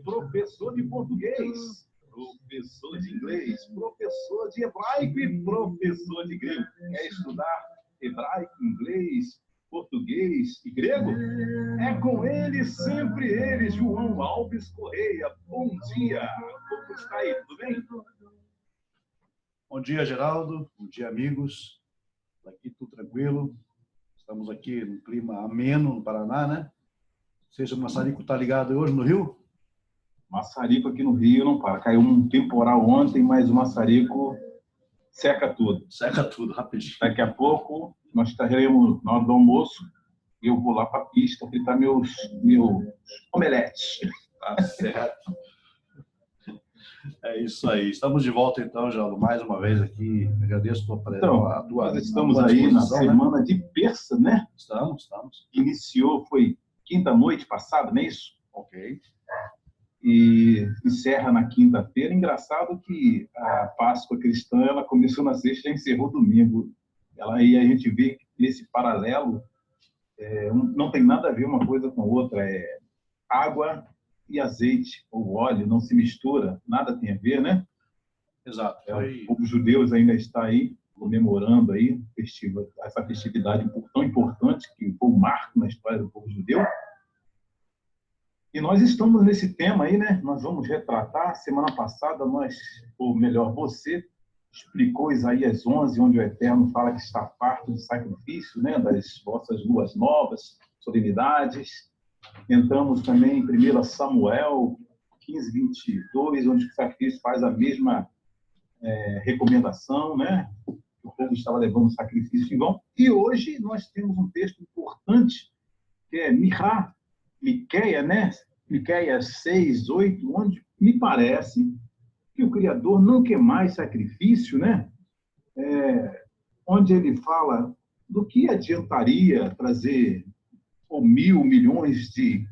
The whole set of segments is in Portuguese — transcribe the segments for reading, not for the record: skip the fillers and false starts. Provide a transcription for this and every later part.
Professor de português, professor de inglês, professor de hebraico e professor de grego. Quer estudar hebraico, inglês, português e grego? É com ele, sempre ele, João Alves Correia. Bom dia! Como está aí? Tudo bem? Bom dia, Geraldo. Bom dia, amigos. Aqui tudo tranquilo. Estamos aqui num clima ameno no Paraná, né? Seja o Maçarico está ligado hoje no Rio? Maçarico aqui no Rio não para. Caiu um temporal ontem, mas o maçarico seca tudo. Seca tudo, rapidinho. Daqui a pouco nós estaremos na hora do almoço e eu vou lá para a pista fritar meus omeletes. Tá certo. É isso aí. Estamos de volta então, Geraldo, mais uma vez aqui. Agradeço a tua Então, nós estamos aí na semana, né, de terça, né? Estamos. Iniciou, foi quinta-noite passada, não é isso? Ok. E encerra na quinta-feira. Engraçado que a Páscoa cristã, ela começou na sexta e encerrou domingo. E a gente vê que esse paralelo não tem nada a ver uma coisa com a outra. É água e azeite ou óleo, não se mistura, nada tem a ver, né? Exato. O povo judeu ainda está aí comemorando aí essa festividade tão importante que foi um marco na história do povo judeu. E nós estamos nesse tema aí, né? Nós vamos retratar. Semana passada, ou melhor, você explicou Isaías 11, onde o Eterno fala que está farto de sacrifício, né? Das vossas luas novas, solenidades. Entramos também em 1 Samuel 15, 22, onde o sacrifício faz a mesma recomendação, né? O povo estava levando sacrifício em vão. E hoje nós temos um texto importante, que é Miqueias, né? Miqueias 6, 8, onde me parece que o Criador não quer mais sacrifício, né? Onde ele fala do que adiantaria trazer 1.000 milhões de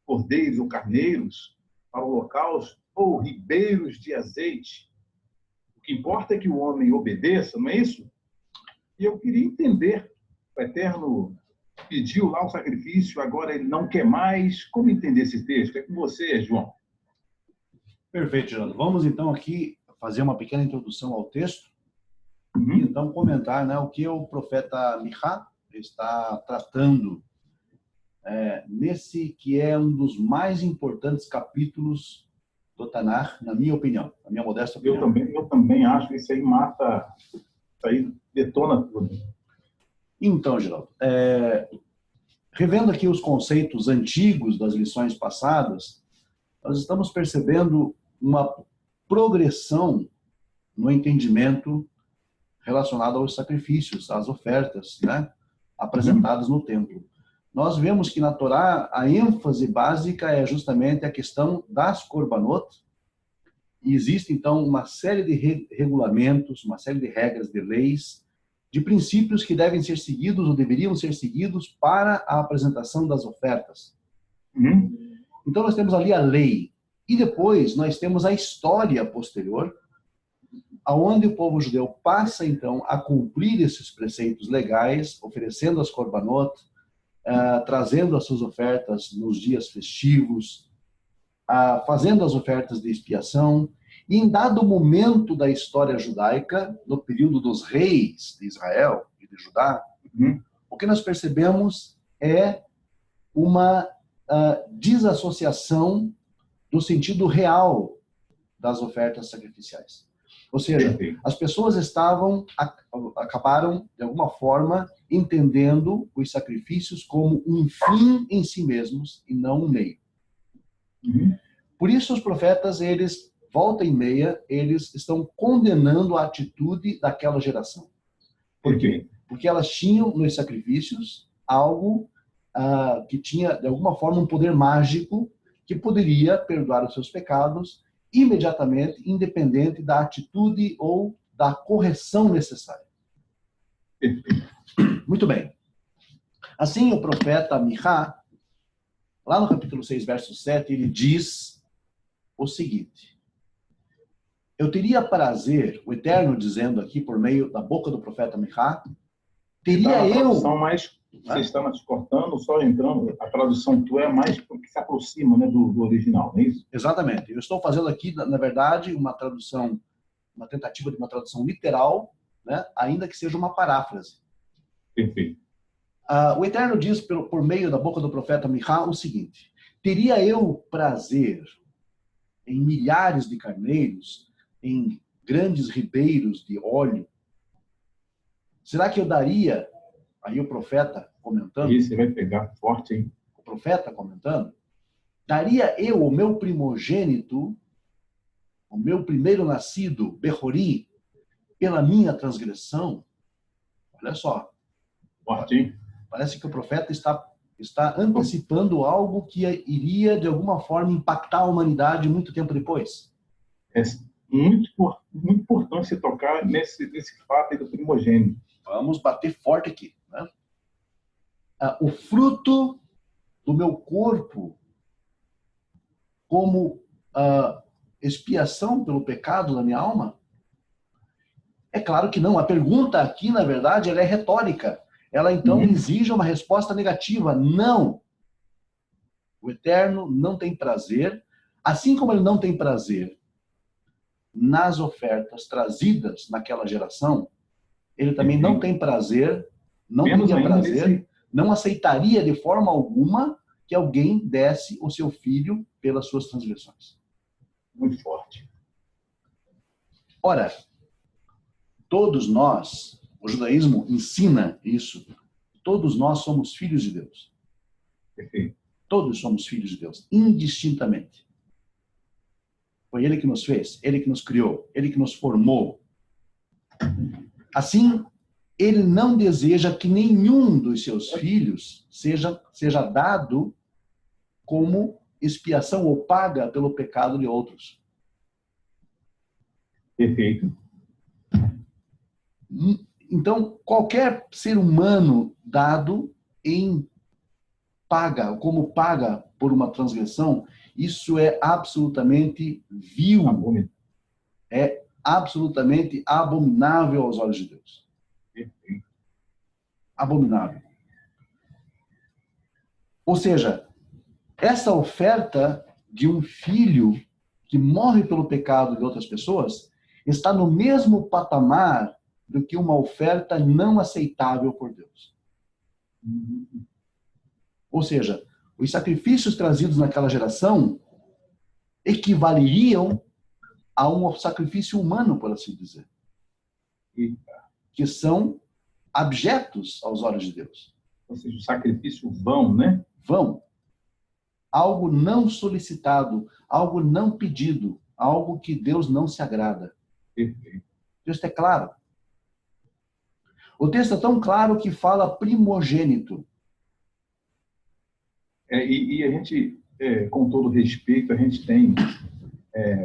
cordeiros ou carneiros para o holocausto, ou ribeiros de azeite. O que importa é que o homem obedeça, não é isso? E eu queria entender, o Eterno pediu lá o sacrifício, agora ele não quer mais. Como entender esse texto? É com você, João. Perfeito, Geraldo. Vamos então aqui fazer uma pequena introdução ao texto e então comentar, né, o que o profeta Michá está tratando nesse que é um dos mais importantes capítulos do Tanar, na minha opinião, na minha modesta opinião. Eu também acho que isso aí mata, isso aí detona tudo. Então, Geraldo, revendo aqui os conceitos antigos das lições passadas, nós estamos percebendo uma progressão no entendimento relacionado aos sacrifícios, às ofertas, né, apresentadas no templo. Nós vemos que na Torá a ênfase básica é justamente a questão das korbanot, e existe então uma série de regulamentos, uma série de regras, de leis, de princípios que devem ser seguidos ou deveriam ser seguidos para a apresentação das ofertas. Então nós temos ali a lei, e depois nós temos a história posterior, aonde o povo judeu passa então a cumprir esses preceitos legais, oferecendo as korbanot, trazendo as suas ofertas nos dias festivos, fazendo as ofertas de expiação, e em dado momento da história judaica, no período dos reis de Israel e de Judá, o que nós percebemos é uma desassociação do sentido real das ofertas sacrificiais. Ou seja, as pessoas acabaram, de alguma forma, entendendo os sacrifícios como um fim em si mesmos e não um meio. Por isso os profetas, eles, volta e meia, eles estão condenando a atitude daquela geração. Por quê? Porque elas tinham nos sacrifícios algo que tinha, de alguma forma, um poder mágico que poderia perdoar os seus pecados imediatamente, independente da atitude ou da correção necessária. Muito bem. Assim, o profeta Michá, lá no capítulo 6, verso 7, ele diz o seguinte: eu teria prazer, o Eterno dizendo aqui por meio da boca do profeta Michá, teria eu... Você está nos cortando, só entrando, a tradução tua é mais porque se aproxima, né, do original, não é isso? Exatamente. Eu estou fazendo aqui, na verdade, uma tradução, uma tentativa de uma tradução literal, né, ainda que seja uma paráfrase. Perfeito. O Eterno diz por meio da boca do profeta Michá o seguinte: teria eu prazer em milhares de carneiros, em grandes ribeiros de óleo? Será que eu daria... Aí o profeta comentando... E você vai pegar forte, hein? O profeta comentando: daria eu o meu primogênito, o meu primeiro nascido, Behori, pela minha transgressão? Olha só. Forte, hein? Parece que o profeta está antecipando algo que iria, de alguma forma, impactar a humanidade muito tempo depois. É muito importante se tocar nesse fato aí do primogênito. Vamos bater forte aqui, né? O fruto do meu corpo, como expiação pelo pecado da minha alma? É claro que não. A pergunta aqui, na verdade, ela é retórica. Ela, então, exige uma resposta negativa. Não. O Eterno não tem prazer, assim como ele não tem prazer nas ofertas trazidas naquela geração, ele também não tem prazer, não teria prazer, não aceitaria de forma alguma que alguém desse o seu filho pelas suas transgressões. Muito forte. Ora, todos nós, o judaísmo ensina isso, todos nós somos filhos de Deus. Perfeito. Todos somos filhos de Deus, indistintamente. Foi Ele que nos fez, Ele que nos criou, Ele que nos formou. Assim, Ele não deseja que nenhum dos seus filhos seja dado como expiação ou paga pelo pecado de outros. Perfeito. Então, qualquer ser humano dado em paga, como paga por uma transgressão, isso é absolutamente vil. É absolutamente abominável aos olhos de Deus. Perfeito. Abominável. Ou seja, essa oferta de um filho que morre pelo pecado de outras pessoas está no mesmo patamar do que uma oferta não aceitável por Deus. Ou seja, os sacrifícios trazidos naquela geração equivaleriam a um sacrifício humano, por assim dizer. Que são abjetos aos olhos de Deus. Ou seja, o sacrifício vão, né? Vão. Algo não solicitado, algo não pedido, algo que Deus não se agrada. Perfeito. O texto é claro. O texto é tão claro que fala primogênito. E a gente, com todo respeito, a gente tem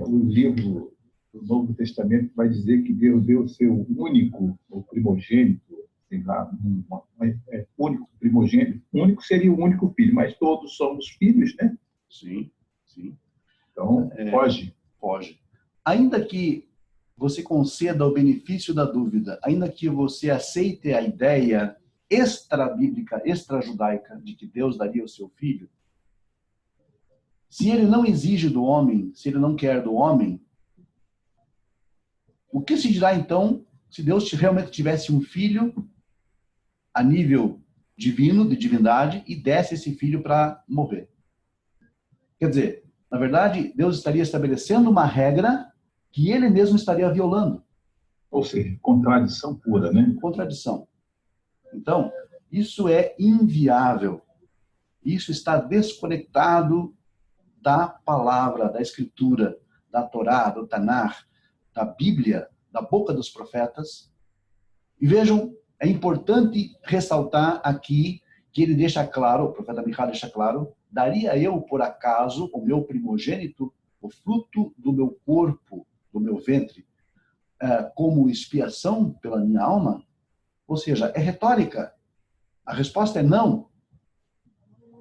o livro do Novo Testamento que vai dizer que Deus deu o seu único, o primogênito, sei lá, único primogênito. Único seria o único filho, mas todos somos filhos, né? Sim, sim. Então, foge. Foge. Ainda que você conceda o benefício da dúvida, ainda que você aceite a ideia extra-bíblica, extra-judaica, de que Deus daria o seu filho, se ele não exige do homem, se ele não quer do homem, o que se dirá então se Deus realmente tivesse um filho a nível divino, de divindade, e desse esse filho para morrer? Quer dizer, na verdade, Deus estaria estabelecendo uma regra que ele mesmo estaria violando. Ou seja, contradição pura, né? Contradição. Então, isso é inviável. Isso está desconectado da palavra, da escritura, da Torá, do Tanar, da Bíblia, da boca dos profetas. E vejam, é importante ressaltar aqui que ele deixa claro, o profeta Michá deixa claro, daria eu, por acaso, o meu primogênito, o fruto do meu corpo, do meu ventre, como expiação pela minha alma? Ou seja, é retórica. A resposta é não.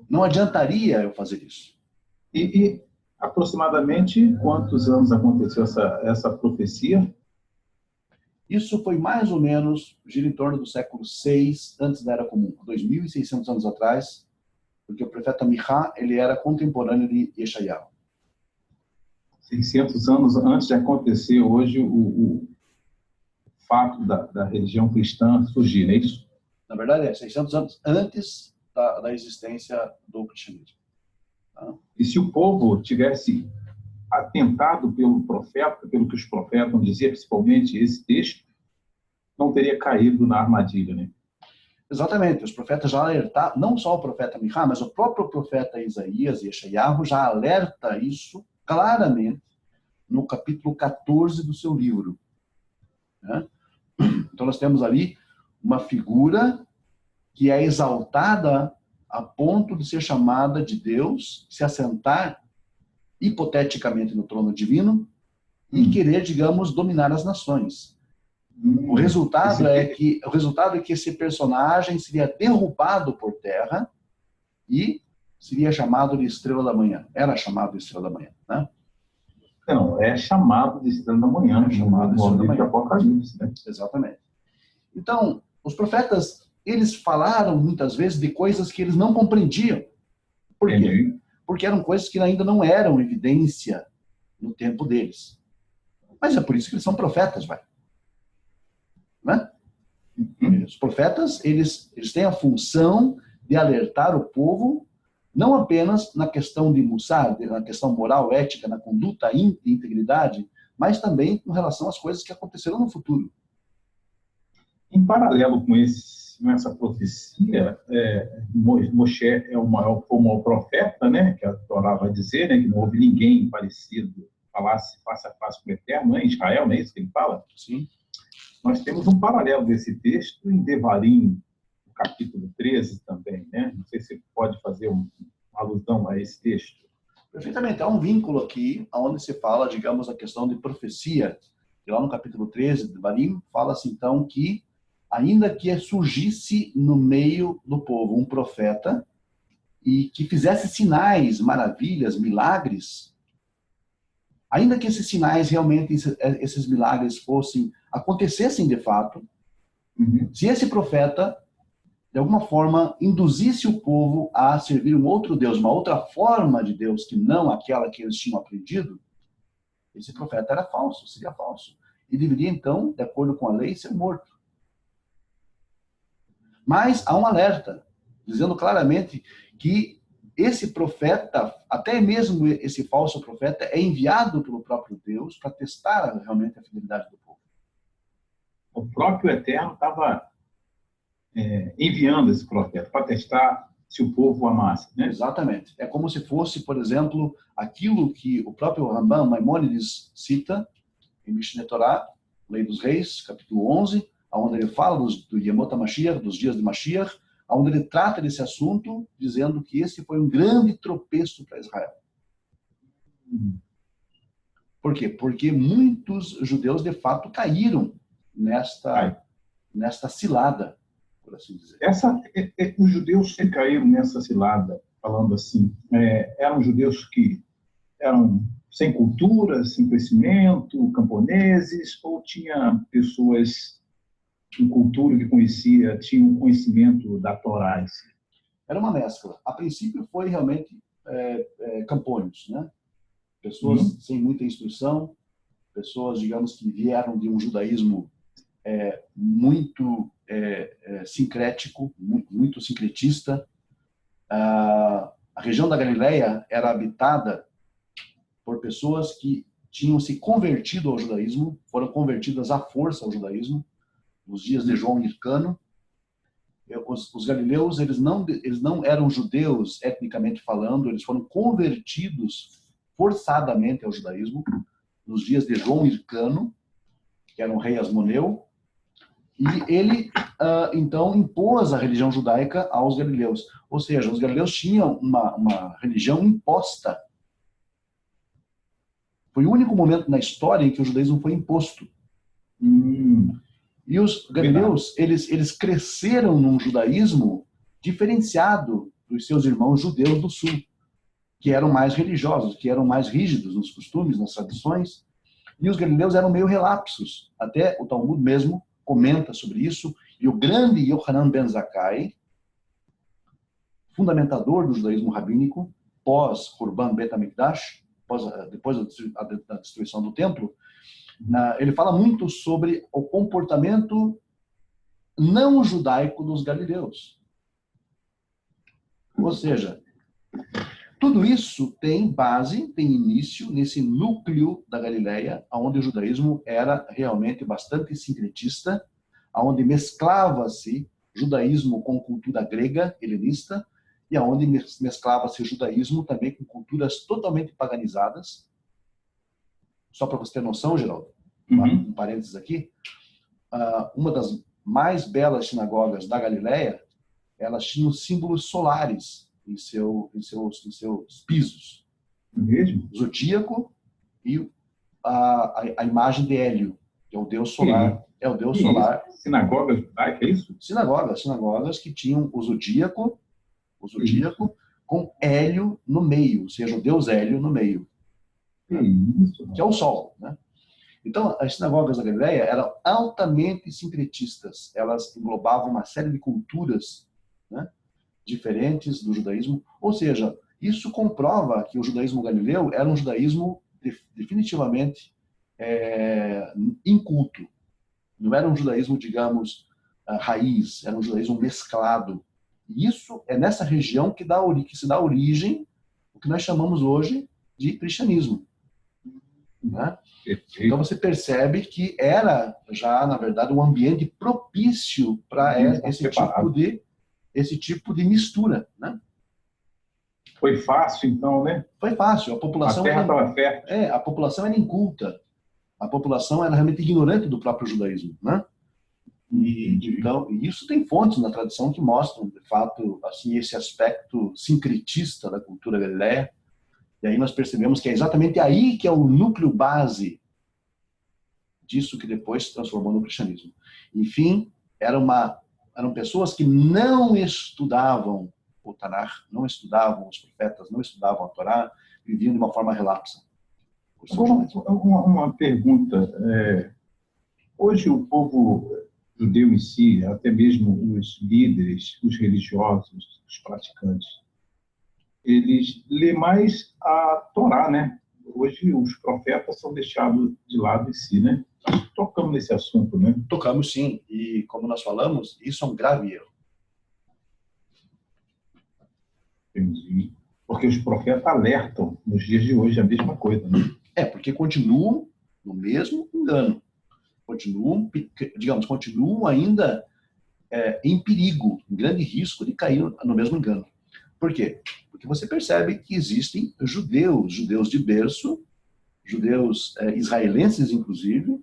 Não adiantaria eu fazer isso. E aproximadamente quantos anos aconteceu essa profecia? Isso foi mais ou menos, gira em torno do século VI, antes da Era Comum, 2.600 anos atrás, porque o profeta Michá, ele era contemporâneo de Yeshayahu. 600 anos antes de acontecer hoje o fato da religião cristã surgir, não é isso? Na verdade, é 600 anos antes da existência do cristianismo. Tá? E se o povo tivesse atentado pelo profeta, pelo que os profetas vão dizer, principalmente esse texto, não teria caído na armadilha, né? Exatamente, os profetas já alertaram, não só o profeta Michá, mas o próprio profeta Isaías e Yeshayahu já alerta isso claramente no capítulo 14 do seu livro. Né? Então nós temos ali uma figura que é exaltada a ponto de ser chamada de Deus, se assentar hipoteticamente no trono divino e querer, digamos, dominar as nações. O resultado é que esse personagem seria derrubado por terra e seria chamado de Estrela da Manhã. Era chamado de Estrela da Manhã, né? Não, é chamado de Estrela da Manhã, é chamado de Estrela da Manhã. Apocalipse, né? Exatamente. Então, os profetas, eles falaram muitas vezes de coisas que eles não compreendiam. Por quê? Porque eram coisas que ainda não eram evidência no tempo deles. Mas é por isso que eles são profetas, vai. Né? Os profetas, eles têm a função de alertar o povo, não apenas na questão de mussar, na questão moral, ética, na conduta e integridade, mas também com relação às coisas que aconteceram no futuro. Em paralelo com essa profecia, Moshe é o maior profeta, né, que a Torá vai dizer, né, que não houve ninguém parecido, falasse face a face com o Eterno, né, em Israel, não é isso que ele fala? Sim. Nós temos um paralelo desse texto em Devarim, no capítulo 13 também, né? Não sei se você pode fazer uma alusão a esse texto. Perfeitamente. Há um vínculo aqui, onde se fala, digamos, a questão de profecia. E lá no capítulo 13 de Devarim, fala-se então que ainda que surgisse no meio do povo um profeta e que fizesse sinais, maravilhas, milagres, ainda que esses sinais realmente, esses milagres acontecessem de fato, se esse profeta, de alguma forma, induzisse o povo a servir um outro Deus, uma outra forma de Deus que não aquela que eles tinham aprendido, esse profeta era falso, seria falso. E deveria, então, de acordo com a lei, ser morto. Mas há um alerta, dizendo claramente que esse profeta, até mesmo esse falso profeta, é enviado pelo próprio Deus para testar realmente a fidelidade do povo. O próprio Eterno estava enviando esse profeta para testar se o povo amasse, né? Exatamente. É como se fosse, por exemplo, aquilo que o próprio Rambam Maimônides cita em Mishneh Torah, Lei dos Reis, capítulo 11, onde ele fala do Yemot HaMashiach, dos dias de Mashiach, onde ele trata desse assunto, dizendo que esse foi um grande tropeço para Israel. Por quê? Porque muitos judeus, de fato, caíram nesta cilada, por assim dizer. Os judeus que caíram nessa cilada, falando assim, eram judeus que eram sem cultura, sem conhecimento, camponeses, ou tinha pessoas com cultura que tinham conhecimento da Torá? Era uma mescla. A princípio foi realmente campônios, né? Pessoas sem muita instrução, pessoas, digamos, que vieram de um judaísmo muito sincrético, muito sincretista. A região da Galileia era habitada por pessoas que tinham se convertido ao judaísmo, foram convertidas à força ao judaísmo, nos dias de João Hircano, Os galileus, eles não eram judeus etnicamente falando, eles foram convertidos forçadamente ao judaísmo nos dias de João Hircano, que era um rei Asmoneu, e ele, então, impôs a religião judaica aos galileus. Ou seja, os galileus tinham uma religião imposta. Foi o único momento na história em que o judaísmo foi imposto. E os galileus, eles cresceram num judaísmo diferenciado dos seus irmãos judeus do sul, que eram mais religiosos, que eram mais rígidos nos costumes, nas tradições. E os galileus eram meio relapsos. Até o Talmud mesmo comenta sobre isso. E o grande Yohanan ben Zakkai, fundamentador do judaísmo rabínico, pós-Hurban Bet HaMikdash, depois da destruição do templo, ele fala muito sobre o comportamento não judaico dos galileus. Ou seja, tudo isso tem base, tem início nesse núcleo da Galileia, onde o judaísmo era realmente bastante sincretista, onde mesclava-se judaísmo com cultura grega, helenista, e onde mesclava-se judaísmo também com culturas totalmente paganizadas. Só para você ter noção, Geraldo, um parênteses aqui, uma das mais belas sinagogas da Galileia, elas tinham símbolos solares em seus pisos. Mesmo? Zodíaco e a imagem de Hélio, que é o deus solar. É o deus solar. Sinagogas judaicas, é isso? Sinagogas que tinham o zodíaco com Hélio no meio, ou seja, o deus Hélio no meio. Que é o sol, né? Então, as sinagogas da Galileia eram altamente sincretistas. Elas englobavam uma série de culturas, né, diferentes do judaísmo. Ou seja, isso comprova que o judaísmo galileu era um judaísmo definitivamente inculto. Não era um judaísmo, digamos, raiz. Era um judaísmo mesclado. E isso é nessa região que se dá origem ao que nós chamamos hoje de cristianismo. Né? Então você percebe que era já, na verdade, um ambiente propício para esse tipo de mistura. Né? Foi fácil, então, né? Foi fácil. A população estava fértil. A população era inculta. A população era realmente ignorante do próprio judaísmo. Né? Então, isso tem fontes na tradição que mostram, de fato, assim, esse aspecto sincretista da cultura galileia. E aí nós percebemos que é exatamente aí que é o núcleo base disso que depois se transformou no cristianismo. Enfim, eram pessoas que não estudavam o Tanakh, não estudavam os profetas, não estudavam a Torá, viviam de uma forma relapsa. Uma pergunta. Hoje o povo judeu em si, até mesmo os líderes, os religiosos, os praticantes, eles lêem mais a Torá, né? Hoje os profetas são deixados de lado em si, né? Tocamos nesse assunto, né? Tocamos sim, e como nós falamos, isso é um grave erro. Entendi. Porque os profetas alertam nos dias de hoje a mesma coisa, né? Porque continuam no mesmo engano. Continuam ainda em perigo, em grande risco de cair no mesmo engano. Por quê? Porque você percebe que existem judeus de berço, judeus israelenses, inclusive,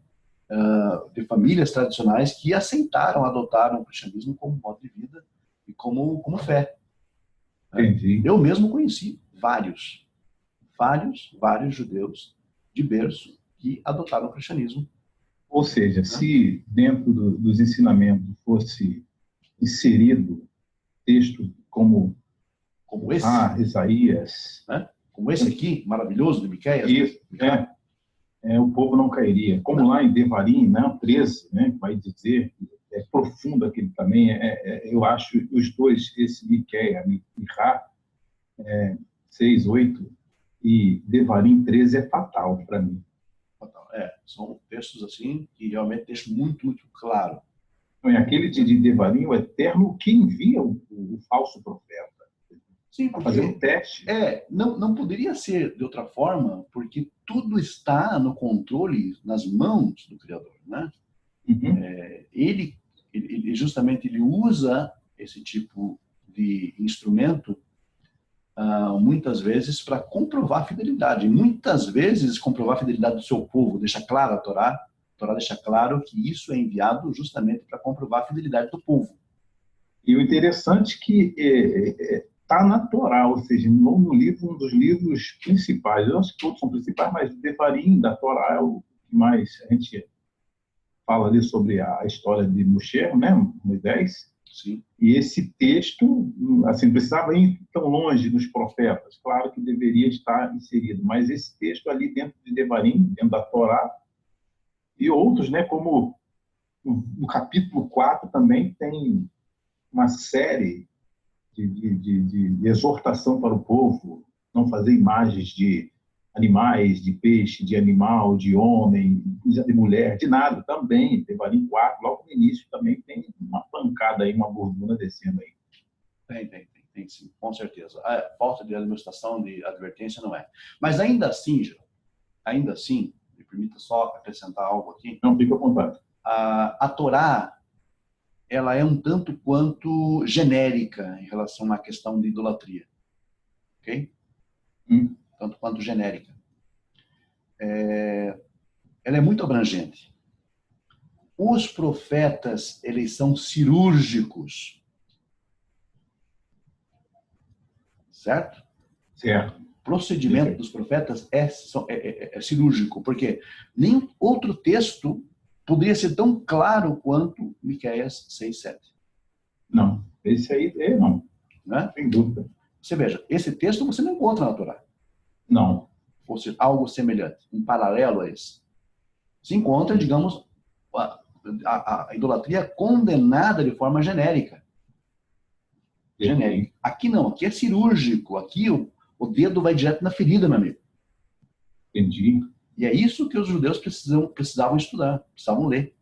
de famílias tradicionais que adotaram o cristianismo como modo de vida e como fé. Entendi. Eu mesmo conheci vários judeus de berço que adotaram o cristianismo. Ou seja, se dentro dos ensinamentos fosse inserido texto como esse, Isaías, né? Como esse aqui, maravilhoso, de Miqueias. Isso, o povo não cairia. Como lá em Devarim, né, 13, né, vai dizer, é profundo aquele também, eu acho os dois, esse Miqueias, Michá, 6, 8, e Devarim 13 é fatal para mim. Fatal. São textos assim que realmente deixam muito, muito claro. Então, aquele de Devarim, o Eterno, que envia o falso profeta. Sim, porque fazer um teste. Não poderia ser de outra forma, porque tudo está no controle, nas mãos do Criador, né? Uhum. Ele justamente usa esse tipo de instrumento, muitas vezes para comprovar a fidelidade. Muitas vezes comprovar a fidelidade do seu povo, deixa claro a Torá deixa claro que isso é enviado justamente para comprovar a fidelidade do povo. E o interessante é que está na Torá, ou seja, no livro, um dos livros principais. Eu acho que todos são principais, mas o Devarim da Torá é o que mais a gente fala ali sobre a história de Moshe, né, Moisés. Sim. E esse texto, assim, não precisava ir tão longe dos profetas, claro que deveria estar inserido, mas esse texto ali dentro de Devarim, dentro da Torá, e outros, né, como no capítulo 4 também tem uma série de exortação para o povo, não fazer imagens de animais, de peixe, de animal, de homem, de mulher, de nada. Também, Devarim 4, logo no início, também tem uma pancada aí, uma bordura descendo aí. Tem sim, com certeza. A falta de administração, de advertência, não é. Mas ainda assim, Geraldo, ainda assim, me permita só acrescentar algo aqui. Não, fica à vontade. A Torá, ela é um tanto quanto genérica em relação à questão de idolatria. Ok? Tanto quanto genérica. Ela é muito abrangente. Os profetas, eles são cirúrgicos. Certo? Certo. O procedimento dos profetas é cirúrgico, porque nenhum outro texto poderia ser tão claro quanto Miqueias 6:7. Não, esse aí não. Né? Sem dúvida. Você veja, esse texto você não encontra na Torá. Não. Fosse algo semelhante, um paralelo a esse. Se encontra, digamos, a idolatria condenada de forma genérica. Genérica. Aqui não, aqui é cirúrgico. Aqui o dedo vai direto na ferida, meu amigo. Entendi. E é isso que os judeus precisavam estudar, precisavam ler.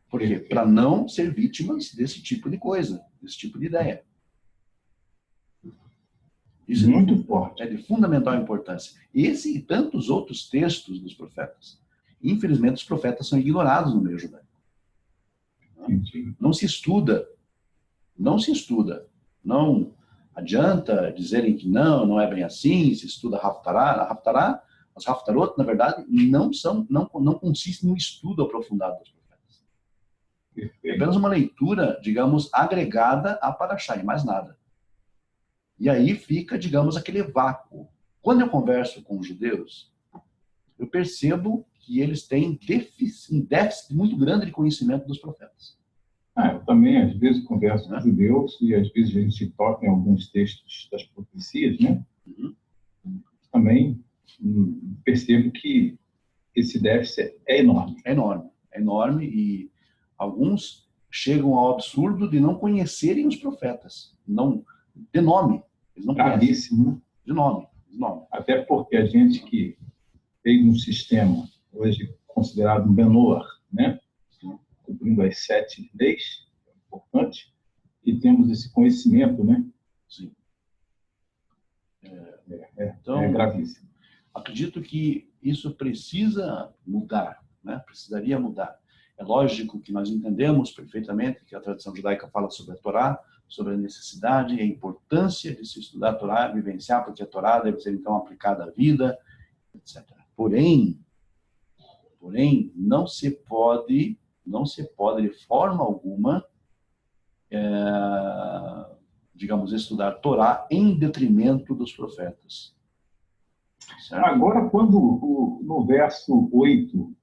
Por quê? Para não ser vítimas desse tipo de coisa, desse tipo de ideia. Isso muito forte. É de fundamental importância. Esse e tantos outros textos dos profetas. Infelizmente, os profetas são ignorados no meio judaico. Não se estuda. Não se estuda. Não adianta dizerem que não é bem assim, se estuda Haftará. As Haftarot, na verdade, não consistem no estudo aprofundado dos profetas. É apenas uma leitura, digamos, agregada a Parashá e mais nada. E aí fica, digamos, aquele vácuo. Quando eu converso com os judeus, eu percebo que eles têm um déficit muito grande de conhecimento dos profetas. Eu também, às vezes, converso com judeus e, às vezes, a gente toca em alguns textos das profecias, né? Também percebo que esse déficit é enorme. É enorme. É enorme e alguns chegam ao absurdo de não conhecerem os profetas. Não, de nome. Eles não Gravíssimo, né? De nome. Até porque a gente que tem um sistema hoje considerado um Benoar, né? Cumprindo as 7 leis, é importante, e temos esse conhecimento, né? Sim. Então, é gravíssimo. Acredito que isso precisa mudar, né? Precisaria mudar. É lógico que nós entendemos perfeitamente que a tradição judaica fala sobre a Torá, sobre a necessidade e a importância de se estudar a Torá, vivenciar, porque a Torá deve ser então aplicada à vida, etc. Porém, não se pode de forma alguma, digamos, estudar a Torá em detrimento dos profetas. Certo? Agora, quando no verso 8,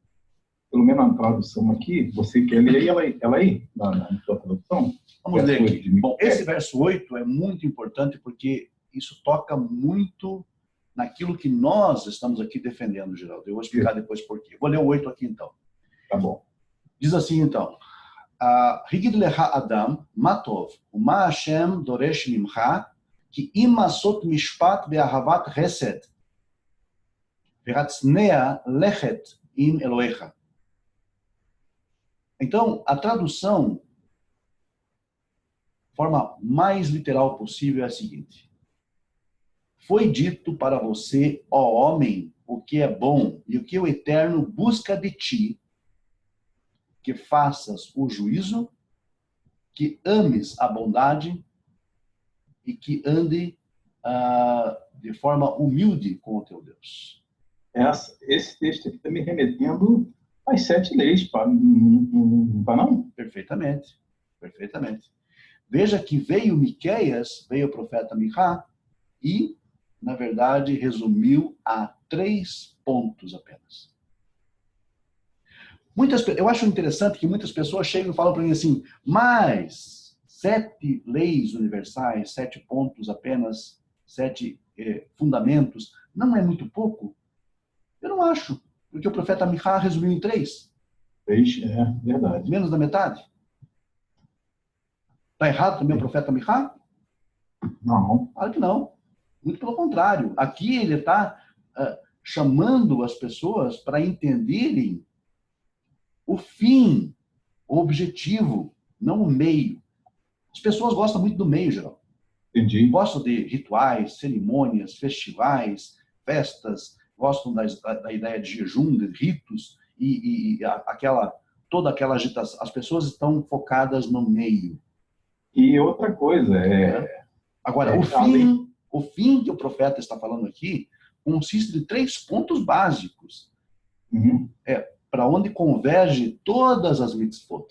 pelo menos na tradução aqui, você quer ler ela aí, na sua tradução? Vamos ler aqui. Bom, esse verso 8 é muito importante porque isso toca muito naquilo que nós estamos aqui defendendo, Geraldo. Eu vou explicar depois por quê. Vou ler o 8 aqui, então. Tá bom. Diz assim, então. Higid lecha Adam, matov, uma Hashem doresh mimcha, ki im asot mishpat be'ahavat chesed, ve'ratznea lechet im Elohecha. Então, a tradução, de forma mais literal possível, é a seguinte. Foi dito para você, ó homem, o que é bom e o que o Eterno busca de ti, que faças o juízo que ames a bondade e que ande de forma humilde com o teu Deus. Esse texto aqui está me remetendo às 7 leis, não está não? Perfeitamente, perfeitamente. Veja que veio Miqueias, veio o profeta Michá, e, na verdade, resumiu a 3 pontos apenas. Eu acho interessante que muitas pessoas chegam e falam para mim assim, mas 7 leis universais, 7 pontos apenas, 7 fundamentos, não é muito pouco? Eu não acho, porque o profeta Michá resumiu em 3. 3, verdade. Menos da metade. Está errado também o profeta Michá? Não. Claro que não. Muito pelo contrário. Aqui ele está chamando as pessoas para entenderem o fim, o objetivo, não o meio. As pessoas gostam muito do meio, geral. Entendi. Gostam de rituais, cerimônias, festivais, festas, gostam da ideia de jejum, de ritos, toda aquela agitação. As pessoas estão focadas no meio. E outra coisa, Agora, o fim que o profeta está falando aqui consiste de 3 pontos básicos. Para onde converge todas as mitzvot.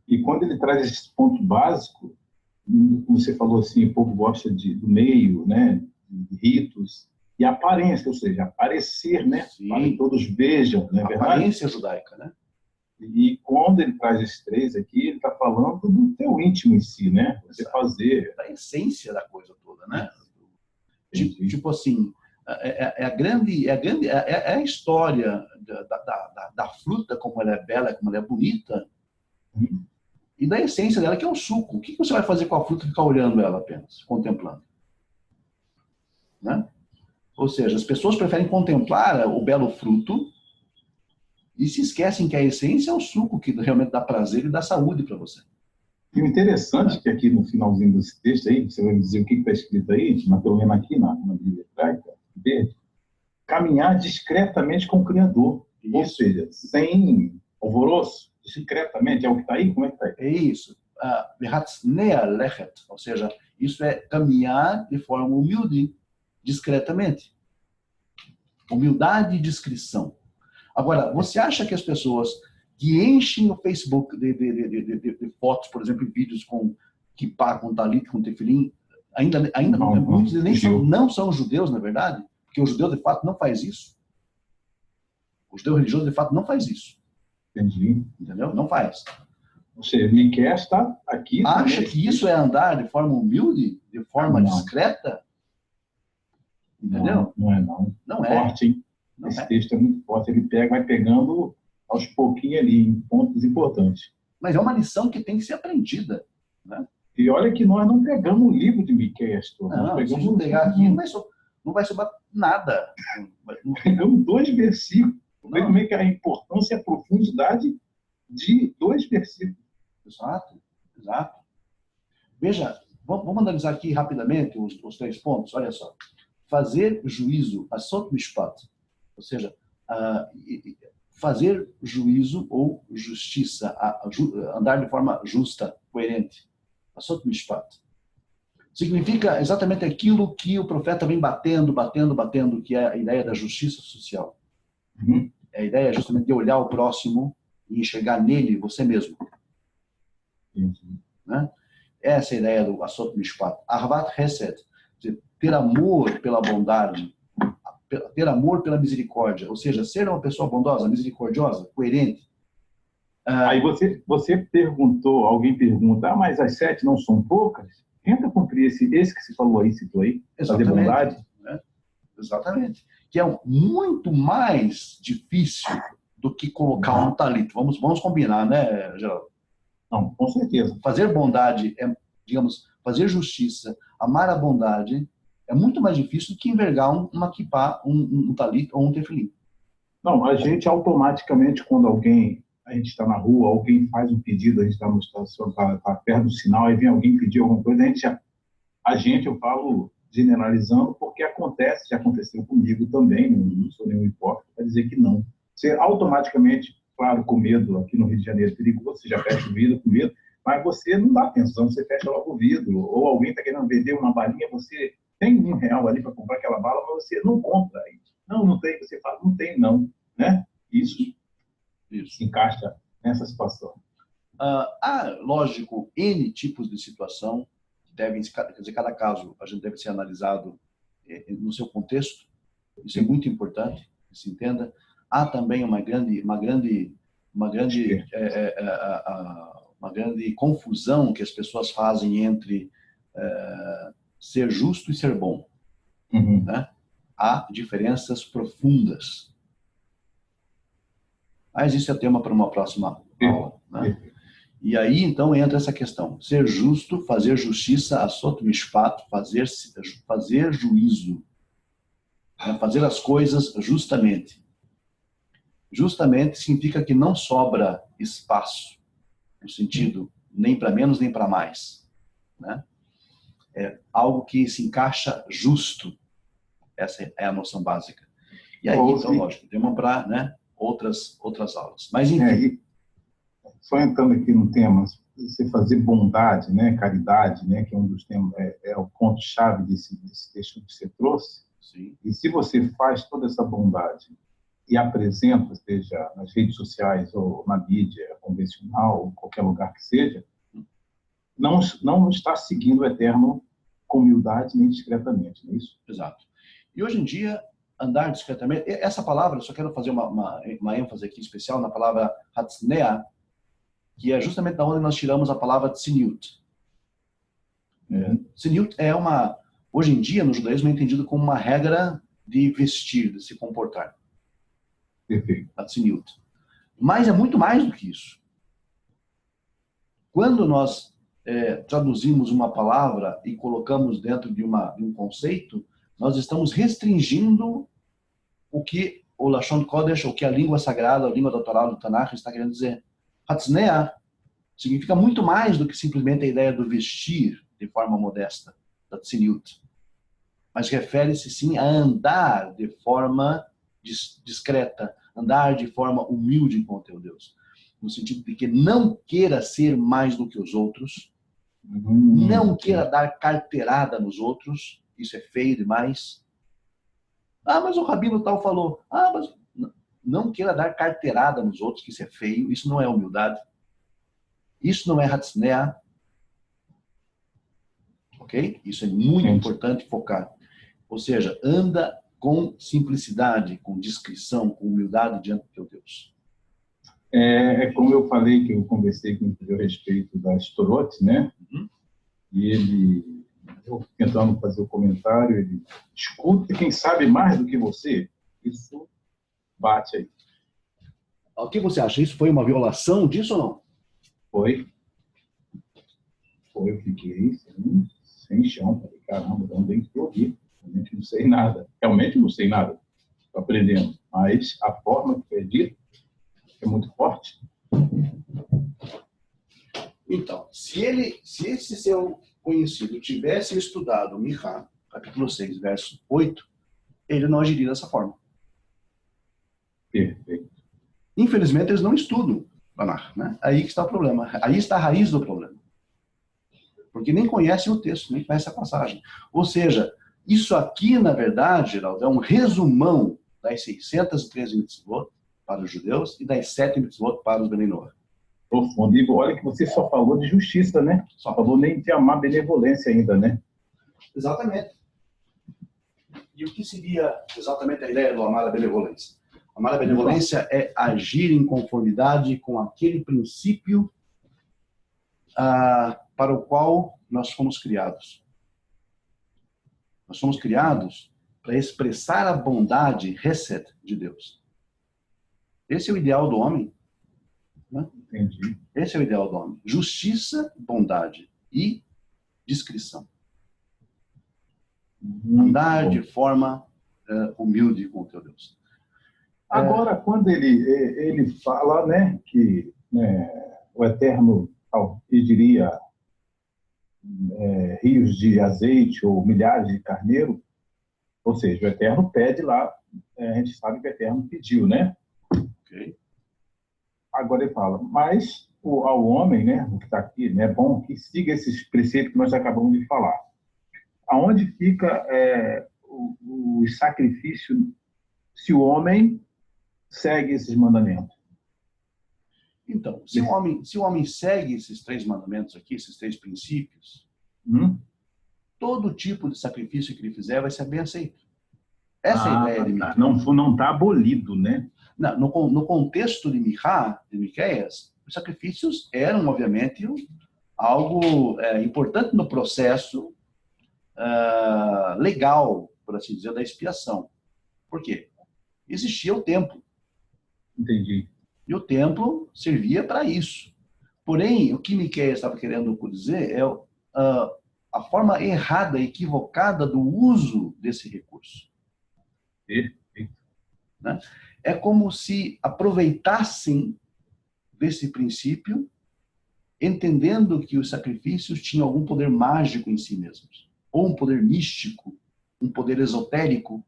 E quando ele traz esses pontos básicos, como você falou assim, o povo gosta do meio, né, de ritos e aparência, ou seja, aparecer, né, para que todos vejam, não é verdade? Aparência judaica, né? E quando ele traz esses 3 aqui, ele está falando do teu íntimo em si, né? Você fazer. Da essência da coisa toda, né? Tipo assim, é a história da fruta, como ela é bela, como ela é bonita, e da essência dela, que é o suco. O que você vai fazer com a fruta e ficar olhando ela apenas, contemplando? Né? Ou seja, as pessoas preferem contemplar o belo fruto e se esquecem que a essência é o suco que realmente dá prazer e dá saúde para você. E o interessante é que aqui no finalzinho desse texto aí, você vai me dizer o que está escrito aí, mas pelo menos aqui na Bíblia hebraica, caminhar discretamente com o Criador. Isso. Ou seja, sem alvoroço, discretamente. É o que está aí? Como é que está aí? É isso. Ou seja, isso é caminhar de forma humilde, discretamente. Humildade e discrição. Agora, você acha que as pessoas que enchem o Facebook de fotos, por exemplo, e vídeos com kippá, com talit, com tefilim, muitos não são judeus, na verdade? Porque o judeu, de fato, não faz isso. O judeu religioso, de fato, não faz isso. Entendi. Entendeu? Não faz. Você me quer estar aqui. Acha que isso é andar de forma humilde, de forma discreta? Entendeu? Não é, não. Não é. Forte, hein? Esse texto é muito forte. Ele vai pegando aos pouquinhos ali, em pontos importantes. Mas é uma lição que tem que ser aprendida. Né? E olha que nós não pegamos o livro de Miqueias todo. Não, se a gente pegar aqui, não vai sobrar nada. Pegamos 2 versículos. Vê como é que é a importância e a profundidade de 2 versículos. Exato. Veja, vamos analisar aqui rapidamente os 3 pontos. Olha só. Fazer juízo, asot mishpat, ou seja, fazer juízo ou justiça, andar de forma justa, coerente. Asot mishpat. Significa exatamente aquilo que o profeta vem batendo, que é a ideia da justiça social. É a ideia justamente de olhar o próximo e enxergar nele você mesmo. Né? Essa é a ideia do Asot Mishpat. Ahvat Hesed, ter amor pela bondade, ter amor pela misericórdia, ou seja, ser uma pessoa bondosa, misericordiosa, coerente. Aí você perguntou, alguém pergunta, mas as 7 não são poucas? Tenta cumprir esse que você falou aí, citou aí, fazer bondade. Né? Exatamente. Que é muito mais difícil do que colocar um talito. Vamos combinar, né, Geraldo? Não, com certeza. Fazer bondade fazer justiça, amar a bondade, é muito mais difícil do que envergar uma kippá, um talit ou um tefilim. Não, a gente automaticamente, quando a gente está na rua, alguém faz um pedido, a gente está no estação, está perto do sinal, aí vem alguém pedir alguma coisa, eu falo generalizando, porque já aconteceu comigo também, não sou nenhum hipócrita para dizer que não. Você automaticamente, claro, com medo, aqui no Rio de Janeiro, perigoso, você já fecha o vidro com medo, Mas você não dá atenção, você fecha logo o vidro. Ou alguém está querendo vender uma balinha, você tem R$ 1 ali para comprar aquela bala, mas você não compra. Não, não tem. Você fala, não tem, não. Né? Isso se encaixa nessa situação. Há, lógico, N tipos de situação que devem, quer dizer, cada caso a gente deve ser analisado no seu contexto. Isso é muito importante que se entenda. Há também uma grande confusão que as pessoas fazem entre ser justo e ser bom. Uhum. Né? Há diferenças profundas. Mas isso é tema para uma próxima aula. Né? E aí, então, entra essa questão. Ser justo, fazer justiça, asot mishpat, fazer juízo. Né? Fazer as coisas justamente. Justamente significa que não sobra espaço, no sentido nem para menos nem para mais. Né? É algo que se encaixa justo. Essa é a noção básica. E aí, então, lógico, tema para, né, outras aulas. Mas, enfim. Só entrando aqui no tema, você fazer bondade, né, caridade, né, que é um dos temas, é o ponto-chave desse texto que você trouxe. Sim. E se você faz toda essa bondade e apresenta, seja nas redes sociais ou na mídia convencional, ou qualquer lugar que seja, não está seguindo o Eterno com humildade nem discretamente, não é isso? Exato. E hoje em dia, andar discretamente, essa palavra, só quero fazer uma ênfase aqui especial na palavra hatsnea, que é justamente da onde nós tiramos a palavra tzniut. Tzniut hoje em dia, no judaísmo, é entendido como uma regra de vestir, de se comportar. Perfeito. A tzniut. Mas é muito mais do que isso. Quando nós traduzimos uma palavra e colocamos dentro de um conceito, nós estamos restringindo o que o Lashon Kodesh, o que a língua sagrada, a língua doutoral do Tanakh está querendo dizer. Hatsnea significa muito mais do que simplesmente a ideia do vestir de forma modesta, da tzniut. Mas refere-se sim a andar de forma discreta, andar de forma humilde com o teu Deus. No sentido de que não queira ser mais do que os outros, não queira dar carteirada nos outros, isso é feio demais. Mas o rabino tal falou. Mas não queira dar carteirada nos outros, que isso é feio, isso não é humildade. Isso não é hatsnea. Ok? Isso é muito importante focar. Ou seja, anda com simplicidade, com discrição, com humildade diante do teu Deus. É como eu falei, que eu conversei com ele a respeito das Torot, né? E eu tentando fazer o comentário, ele escuta quem sabe mais do que você. Isso bate aí. O que você acha? Isso foi uma violação disso ou não? Foi. Eu fiquei sem chão. Falei, caramba, não tem que ouvir. Realmente não sei nada. Realmente não sei nada. Estou aprendendo. Mas a forma que foi dito é muito forte. Então, se esse seu conhecido tivesse estudado Michá, capítulo 6, verso 8, ele não agiria dessa forma. Perfeito. Infelizmente, eles não estudam Tanakh, né? Aí que está o problema. Aí está a raiz do problema. Porque nem conhecem o texto, nem conhecem a passagem. Ou seja, isso aqui, na verdade, Geraldo, é um resumão das 613 mitzvot para os judeus e das 7 mitzvot para os Bnei Noach. Profundo. E olha que você só falou de justiça, né? Só falou nem de amar benevolência ainda, né? Exatamente. E o que seria exatamente a ideia do amar a benevolência? Amar a benevolência é agir em conformidade com aquele princípio para o qual nós fomos criados. Nós somos criados para expressar a bondade, hesed, de Deus. Esse é o ideal do homem. Né? Entendi. Esse é o ideal do homem. Justiça, bondade e discrição. Andar de forma humilde com o teu Deus. Agora, quando ele fala, né, que o Eterno pediria rios de azeite ou milhares de carneiro, ou seja, o Eterno pede lá, a gente sabe que o Eterno pediu, né? Okay. Agora ele fala, mas ao homem, né, o que está aqui, né, é bom que siga esses preceitos que nós acabamos de falar. Aonde fica o sacrifício se o homem segue esses mandamentos? Então, se o homem segue esses 3 mandamentos aqui, esses 3 princípios, todo tipo de sacrifício que ele fizer vai ser bem aceito. Essa é a ideia de Miqueias. Não está abolido, né? No contexto de Miqueias, os sacrifícios eram, obviamente, algo importante no processo legal, por assim dizer, da expiação. Por quê? Existia o templo. Entendi. E o templo servia para isso. Porém, o que Miqueias estava querendo dizer é a forma errada, equivocada do uso desse recurso. Perfeito. Né? É como se aproveitassem desse princípio, entendendo que os sacrifícios tinham algum poder mágico em si mesmos, ou um poder místico, um poder esotérico,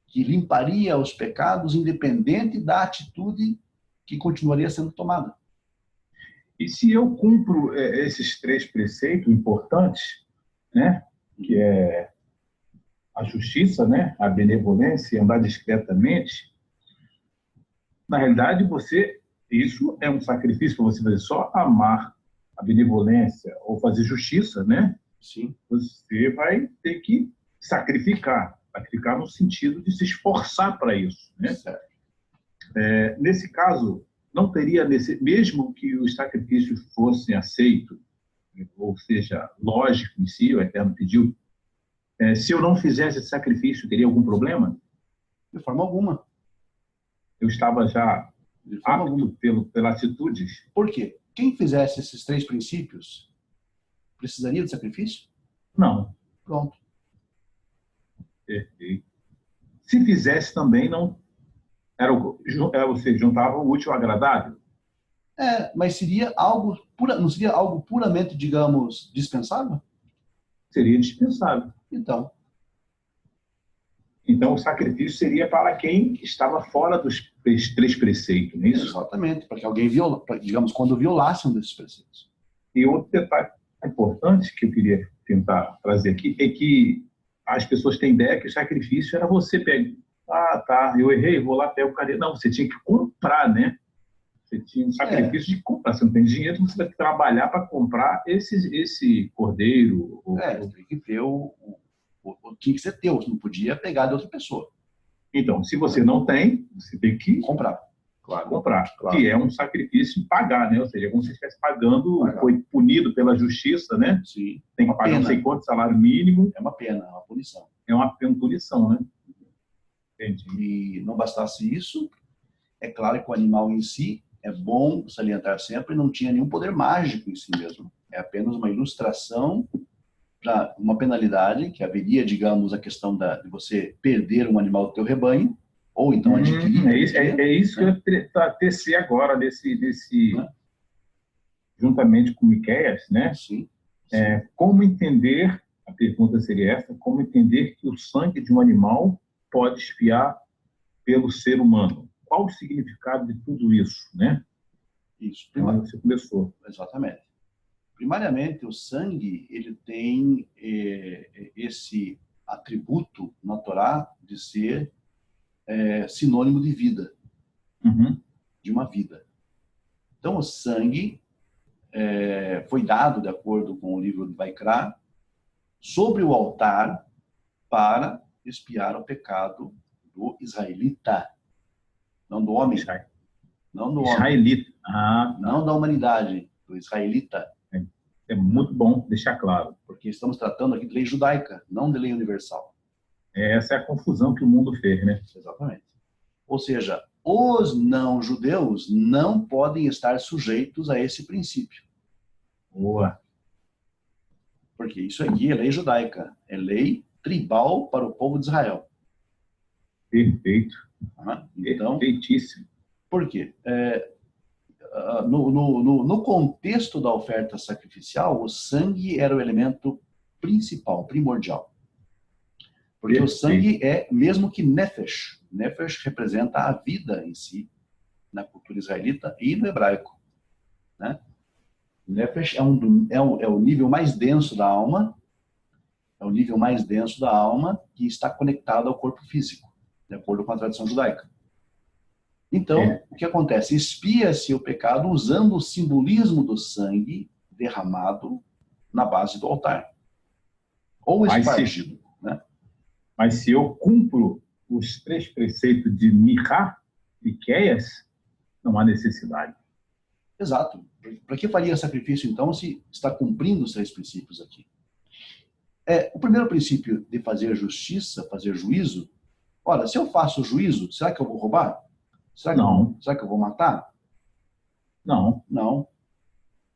que limparia os pecados independente da atitude que continuaria sendo tomada. E se eu cumpro esses 3 preceitos importantes, né, que é a justiça, né, a benevolência e andar discretamente, na realidade isso é um sacrifício para você fazer só amar a benevolência ou fazer justiça, né? Sim. Você vai ter que sacrificar no sentido de se esforçar para isso, né? Nesse caso, não teria, mesmo que os sacrifícios fossem aceitos, ou seja, lógico em si, o Eterno pediu, se eu não fizesse esse sacrifício, teria algum problema? De forma alguma. Eu estava já apto pela atitude? Por quê? Quem fizesse esses 3 princípios precisaria de sacrifício? Não. Pronto. Perfeito. Se fizesse também, não você juntava o útil ao agradável? Mas seria não seria algo puramente, digamos, dispensável? Seria dispensável. Então, o sacrifício seria para quem estava fora dos 3 preceitos, não é isso? Exatamente, para que alguém digamos, quando violasse um desses preceitos. E outro detalhe importante que eu queria tentar trazer aqui é que as pessoas têm ideia que o sacrifício era você pegar, eu errei, vou lá até o cara. Não, você tinha que comprar, né? Você tinha um sacrifício de comprar. Você não tem dinheiro, você vai ter que trabalhar para comprar esse cordeiro. Tem que ver tinha que ser teu, você não podia pegar de outra pessoa. Então, se você não tem, você tem que comprar. Claro. Que é um sacrifício pagar, né? Ou seja, como se estivesse pagando, foi punido pela justiça, né? Sim. Tem que pagar não sei quanto salário mínimo. É uma pena, é uma punição. É uma punição, né? Entendi. E não bastasse isso, é claro que o animal em si, é bom salientar sempre, não tinha nenhum poder mágico em si mesmo. É apenas uma ilustração para uma penalidade que haveria, digamos, a questão de você perder um animal do teu rebanho, ou então adquirir. É isso que eu ia tecer agora, juntamente com Miqueias, né? Sim. Como entender, a pergunta seria essa, como entender que o sangue de um animal pode expiar pelo ser humano? Qual o significado de tudo isso, né? Isso. Você começou. Exatamente. Primariamente, o sangue ele tem esse atributo na Torá de ser sinônimo de vida, de uma vida. Então, o sangue foi dado, de acordo com o livro de Vaikra, sobre o altar para expiar o pecado do israelita, não do homem. Não do homem. Israelita. Não da humanidade, do israelita. É muito bom deixar claro. Porque estamos tratando aqui de lei judaica, não de lei universal. Essa é a confusão que o mundo fez, né? Exatamente. Ou seja, os não-judeus não podem estar sujeitos a esse princípio. Boa. Porque isso aqui é lei judaica, é lei tribal para o povo de Israel. Perfeito. Então, perfeitíssimo. Por quê? No contexto da oferta sacrificial, o sangue era o elemento principal, primordial. Porque perfeito. O sangue é mesmo que nefesh. Nefesh representa a vida em si, na cultura israelita e no hebraico. Né? Nefesh é o nível mais denso da alma, é o nível mais denso da alma que está conectado ao corpo físico, de acordo com a tradição judaica. Então, o que acontece? Expia-se o pecado usando o simbolismo do sangue derramado na base do altar. Ou espargido, né? Mas se eu cumpro os 3 preceitos de Mihá e Queias, não há necessidade. Exato. Para que faria sacrifício, então, se está cumprindo os 3 princípios aqui? O primeiro princípio de fazer justiça, fazer juízo. Ora, se eu faço juízo, será que eu vou roubar? Será que eu vou matar? Não. Não.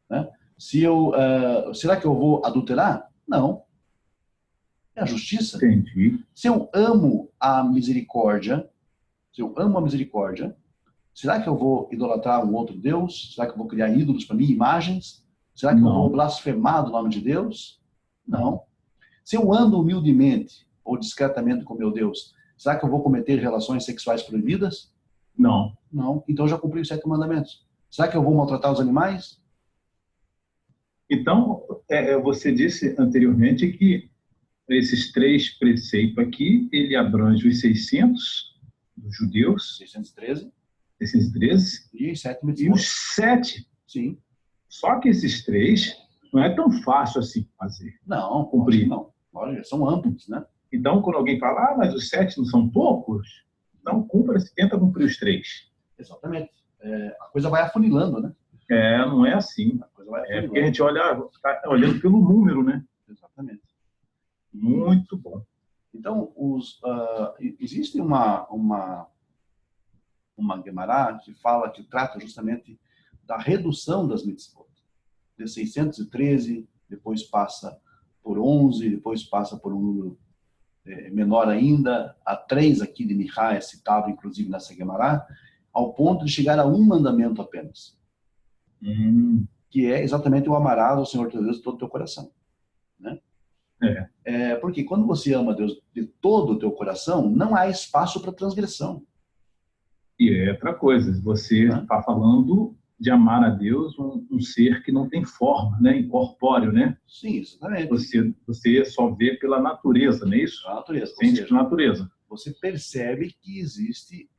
Né? Será que eu vou adulterar? Não. É a justiça. Entendi. Se eu amo a misericórdia, será que eu vou idolatrar um outro Deus? Será que eu vou criar ídolos para mim, imagens? Será que eu vou blasfemar do nome de Deus? Não. Se eu ando humildemente ou discretamente com meu Deus, será que eu vou cometer relações sexuais proibidas? Não. Não. Então eu já cumpri os 7 mandamentos. Será que eu vou maltratar os animais? Então, você disse anteriormente que esses 3 preceitos aqui, ele abrange os 600 dos judeus. 613. E os 7 e os 7. Sim. Só que esses 3 não é tão fácil assim fazer. Não, cumprir. Não. Olha, são amplos, né? Então, quando alguém fala, mas os 7 não são poucos, não cumpra, tenta cumprir os 3. Exatamente. A coisa vai afunilando, né? Não é assim. A coisa vai afunilando. Porque a gente está olhando pelo número, né? Exatamente. Muito bom. Então, existe uma Gemara que trata justamente da redução das mitzvot. De 613, depois passa por 11, depois passa por um número menor ainda, a 3 aqui de Mihá é citado, inclusive, nessa Gemara, ao ponto de chegar a um mandamento apenas. Que é exatamente o amarás ao Senhor teu Deus de todo o teu coração. Né? Porque quando você ama Deus de todo o teu coração, não há espaço para transgressão. E é outra coisa, você está falando de amar a Deus, um ser que não tem forma, né? Incorpóreo, né? Sim, exatamente. Você só vê pela natureza, não é isso? A natureza. Sente pela natureza. Você percebe que existe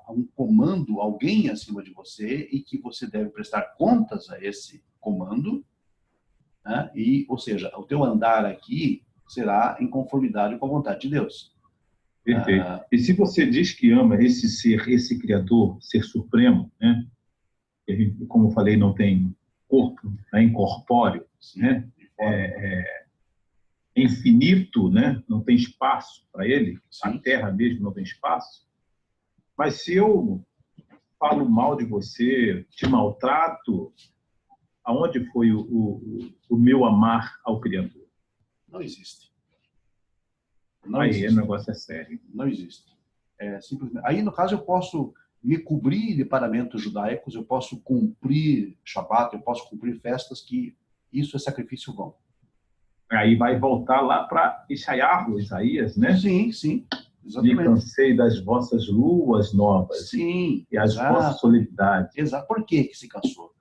um comando, alguém acima de você, e que você deve prestar contas a esse comando, né? Ou seja, o teu andar aqui será em conformidade com a vontade de Deus. Perfeito. E se você diz que ama esse ser, esse Criador, ser supremo, né? Que, como eu falei, não tem corpo, é incorpóreo, né? É infinito, né? Não tem espaço para ele. Sim. A Terra mesmo não tem espaço. Mas se eu falo mal de você, te maltrato, aonde foi o meu amar ao Criador? Não existe. Aí o negócio é sério. Não existe. Simplesmente. Aí, no caso, eu posso me cobrir de paramentos judaicos, eu posso cumprir Shabat, eu posso cumprir festas, que isso é sacrifício vão. Aí vai voltar lá para Isaías, né? Sim, sim. Exatamente. Me cansei das vossas luas novas. Sim. E as vossas solenidades. Exato. Por que se cansou?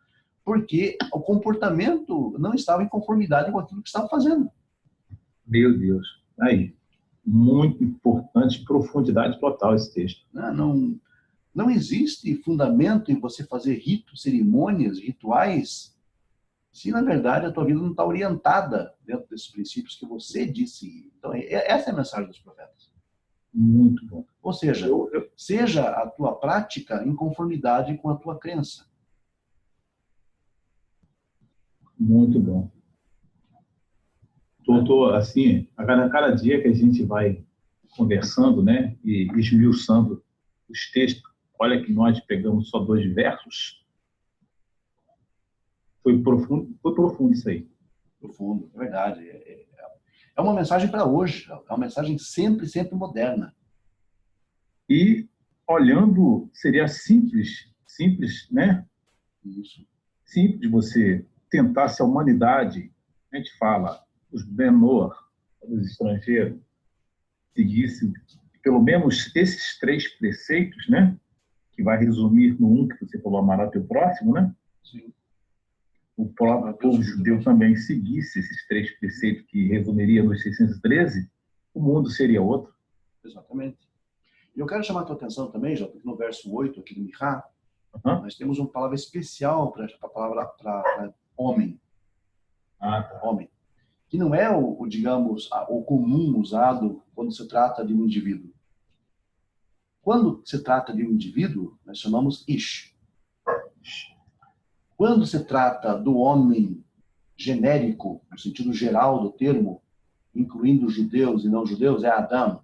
Porque o comportamento não estava em conformidade com aquilo que estava fazendo. Meu Deus. Aí. Muito importante, profundidade total esse texto. Não existe fundamento em você fazer ritos, cerimônias, rituais, se na verdade a tua vida não está orientada dentro desses princípios que você disse. Então, essa é a mensagem dos profetas. Muito bom. Ou seja, seja a tua prática em conformidade com a tua crença. Muito bom. Doutor, assim, a cada dia que a gente vai conversando, né, e esmiuçando os textos, olha que nós pegamos só 2 versos, foi profundo isso aí. Profundo, é verdade. É uma mensagem para hoje, é uma mensagem sempre moderna. E olhando, seria simples, né? Isso. Simples de você tentar, se a humanidade, a gente fala, os menor, os estrangeiros, seguissem pelo menos esses 3 preceitos, né? Que vai resumir no que você falou, amar ao teu próximo, né? Sim. o próprio povo judeu também seguisse esses 3 preceitos que resumiria nos 613, o mundo seria outro. Exatamente. E eu quero chamar a tua atenção também, Jota, que no verso 8 aqui do Mihá, nós temos uma palavra especial para a palavra para homem. Tá. Homem. Que não é digamos, o comum usado quando se trata de um indivíduo. Quando se trata de um indivíduo, nós chamamos Ish. Quando se trata do homem genérico, no sentido geral do termo, incluindo judeus e não judeus, é Adam.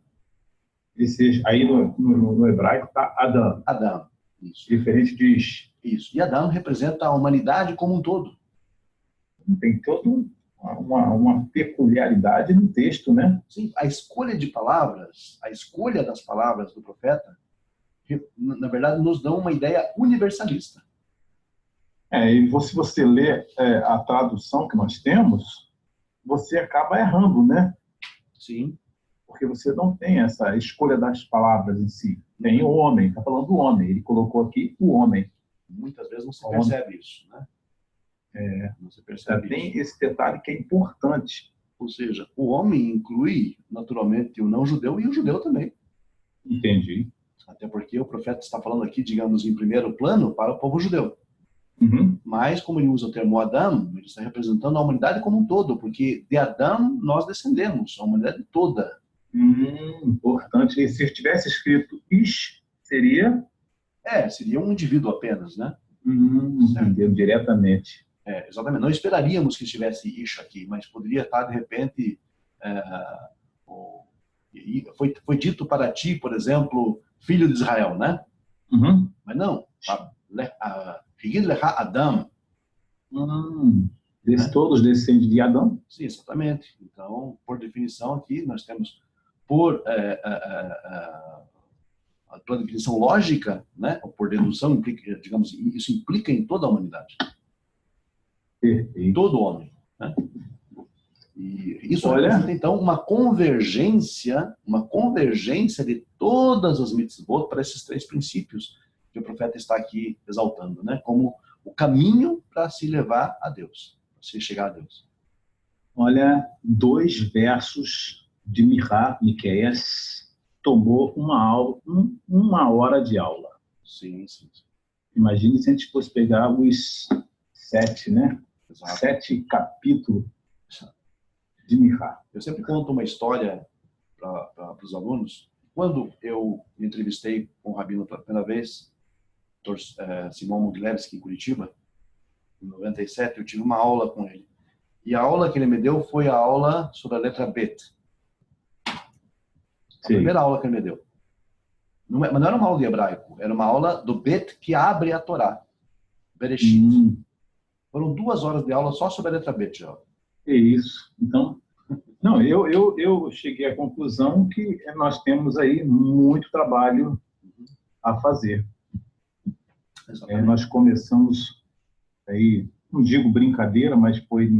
Aí no hebraico está Adam. Adam. Isso. Diferente de Ish. Isso. E Adam representa a humanidade como um todo. Tem toda uma peculiaridade no texto, né? Sim, a escolha de palavras, a escolha das palavras do profeta, na verdade, nos dão uma ideia universalista. E se você lê a tradução que nós temos, você acaba errando, né? Sim. Porque você não tem essa escolha das palavras em si. Tem o homem, está falando do homem. Ele colocou aqui o homem. Muitas vezes não se percebe isso, né? Não se percebe tem isso. esse detalhe que é importante. Ou seja, o homem inclui, naturalmente, o não-judeu e o judeu também. Entendi. Até porque o profeta está falando aqui, digamos, em primeiro plano para o povo judeu. Uhum. Mas, como ele usa o termo Adam, ele está representando a humanidade como um todo, porque de Adam nós descendemos, a humanidade toda. Importante. E se tivesse escrito Ish, seria? Seria um indivíduo apenas, né? Entendeu diretamente. Exatamente. Não esperaríamos que estivesse Ish aqui, mas poderia estar, de repente, foi dito para ti, por exemplo, filho de Israel, né? Uhum. Mas não. Higid lecha Adam. Todos descendem de Adão? Sim, exatamente. Então, por definição aqui, nós temos, pela definição lógica, né, ou por dedução, digamos, isso implica em toda a humanidade. Perfeito. Todo homem. Né? E isso representa, então, uma convergência de todas as mitzvot para esses 3 princípios que o profeta está aqui exaltando, né, como o caminho para se levar a Deus, para se chegar a Deus. Olha, 2 versos de Miqueias tomou uma hora de aula. Sim. Imagine se a gente fosse pegar os 7, né? Exato. 7 capítulos de Miqueias. Eu sempre conto uma história para os alunos. Quando eu me entrevistei com o Rabino pela primeira vez, Simon Moglevski, em Curitiba, em 97, eu tive uma aula com ele. E a aula que ele me deu foi a aula sobre a letra Bet. A primeira aula que ele me deu. Mas não era uma aula de hebraico, era uma aula do Bet que abre a Torá. Bereshit. Foram 2 horas de aula só sobre a letra Bet, já. É isso. Então, não, eu cheguei à conclusão que nós temos aí muito trabalho a fazer. Nós começamos aí, não digo brincadeira, mas foi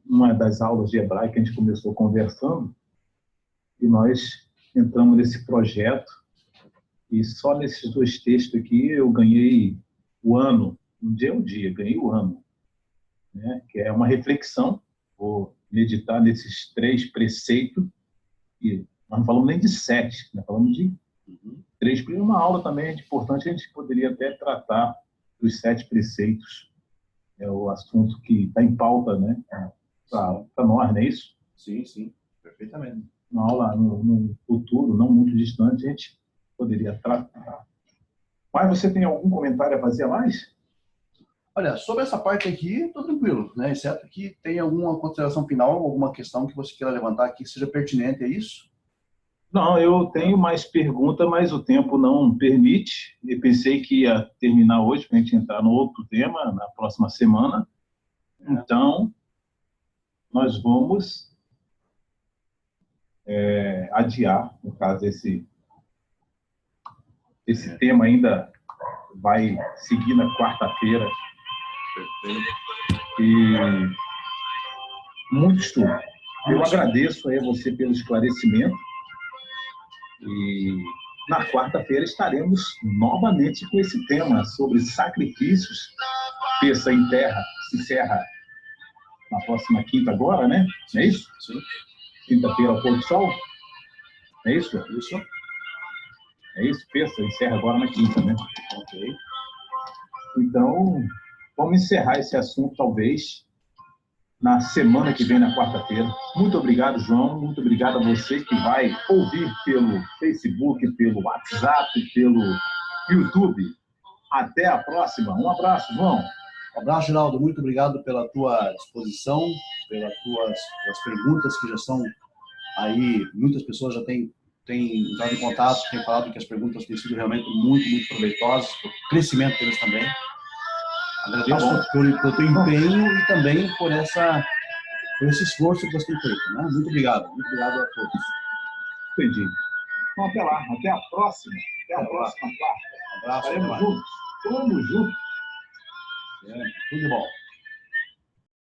uma das aulas de hebraico que a gente começou conversando e nós entramos nesse projeto e só nesses 2 textos aqui eu ganhei o ano, um dia, ganhei o ano, né? Que é uma reflexão, vou meditar nesses 3 preceitos e nós não falamos nem de 7, nós falamos de 3, porque uma aula também é importante, a gente poderia até tratar dos 7 preceitos, é o assunto que está em pauta, né, para nós, não é isso? Sim, perfeitamente. Uma aula no futuro, não muito distante, a gente poderia tratar. Mas você tem algum comentário a fazer a mais? Olha, sobre essa parte aqui, estou tranquilo, né? Exceto que tem alguma consideração final, alguma questão que você queira levantar aqui que seja pertinente, é isso? Não, eu tenho mais perguntas, mas o tempo não permite. Eu pensei que ia terminar hoje para a gente entrar no outro tema na próxima semana. Então, nós vamos adiar, no caso, esse tema ainda vai seguir na quarta-feira. E muito estudo. Eu agradeço a você pelo esclarecimento. E na quarta-feira estaremos novamente com esse tema sobre sacrifícios Peça se encerra na próxima quinta agora, né? Não é isso? Sim. Quinta-feira ao pôr do sol? É isso? Isso. É isso? Peça encerra agora na quinta, né? Ok. Então, vamos encerrar esse assunto, talvez, na semana que vem, na quarta-feira. Muito obrigado, João. Muito obrigado a você que vai ouvir pelo Facebook, pelo WhatsApp, pelo YouTube. Até a próxima. Um abraço, João. Um abraço, Geraldo. Muito obrigado pela tua disposição, pelas tuas perguntas que já são aí. Muitas pessoas já têm entrado em contato, têm falado que as perguntas têm sido realmente muito, muito proveitosas, para o crescimento deles também. Agradeço pelo teu empenho e também por esse esforço que você tem feito, né? Muito obrigado a todos. Entendi. Então, até lá, até a próxima. Até a próxima quarta. Um abraço. Estaremos juntos. Vamos juntos. Tudo bom.